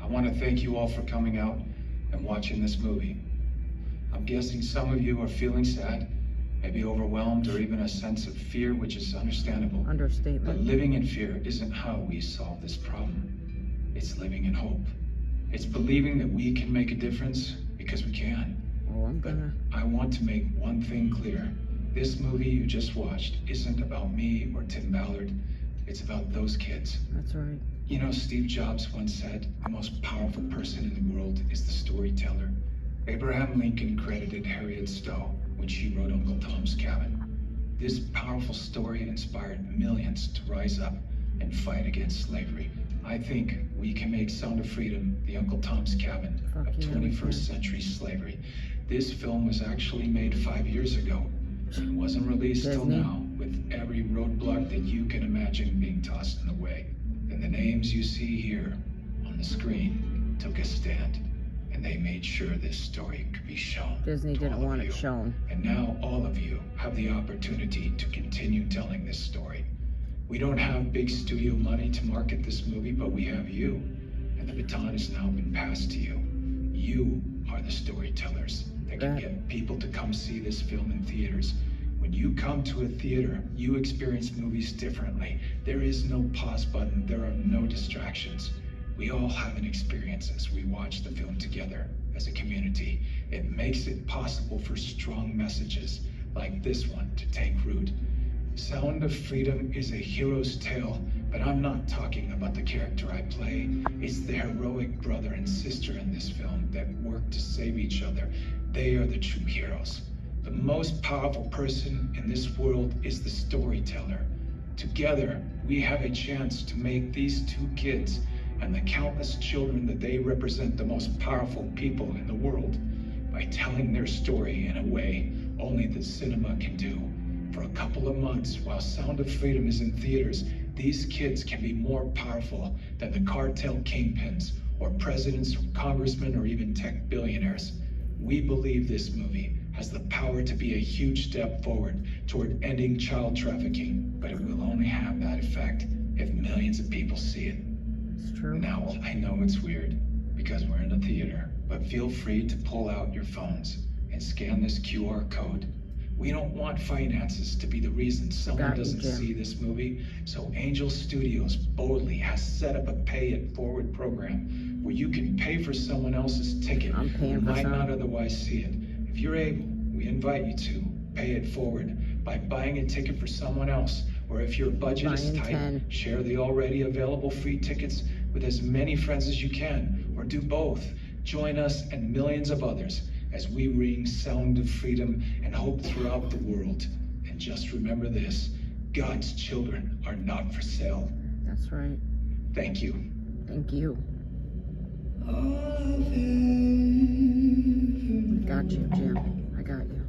I want to thank you all for coming out and watching this movie. I'm guessing some of you are feeling sad, maybe overwhelmed, or even a sense of fear, which is understandable. Understatement. But living in fear isn't how we solve this problem. It's living in hope. It's believing that we can make a difference because we can. But I want to make one thing clear. This movie you just watched isn't about me or Tim Ballard. It's about those kids. That's right. You know, Steve Jobs once said, the most powerful person in the world is the storyteller. Abraham Lincoln credited Harriet Stowe when she wrote Uncle Tom's Cabin. This powerful story inspired millions to rise up and fight against slavery. I think we can make Sound of Freedom the Uncle Tom's Cabin of 21st century slavery. This film was actually made 5 years ago. It wasn't released till now, with every roadblock that you can imagine being tossed in the way. And the names you see here on the screen took a stand, and they made sure this story could be shown. Disney didn't want it shown. And now all of you have the opportunity to continue telling this story. We don't have big studio money to market this movie, but we have you, and the baton has now been passed to you. You are the storytellers that can get people to come see this film in theaters. When you come to a theater, you experience movies differently. There is no pause button. There are no distractions. We all have an experience as we watch the film together as a community. It makes it possible for strong messages like this one to take root. Sound of Freedom is a hero's tale, but I'm not talking about the character I play. It's the heroic brother and sister in this film that work to save each other. They are the true heroes. The most powerful person in this world is the storyteller. Together, we have a chance to make these two kids and the countless children that they represent the most powerful people in the world by telling their story in a way only the cinema can do. For a couple of months, while Sound of Freedom is in theaters, these kids can be more powerful than the cartel kingpins or presidents or congressmen or even tech billionaires. We believe this movie has the power to be a huge step forward toward ending child trafficking, but it will only have that effect if millions of people see it. It's true. Now, I know it's weird because we're in a theater, but feel free to pull out your phones and scan this QR code. We don't want finances to be the reason someone doesn't see this movie, so Angel Studios boldly has set up a pay it forward program where you can pay for someone else's ticket who might not otherwise see it. If you're able, we invite you to pay it forward by buying a ticket for someone else, or if your budget is tight, share the already available free tickets with as many friends as you can, or do both. Join us and millions of others as we ring Sound of Freedom and hope throughout the world. And just remember this, God's children are not for sale. That's right. Thank you. Thank you. Got you, Jim. I got you.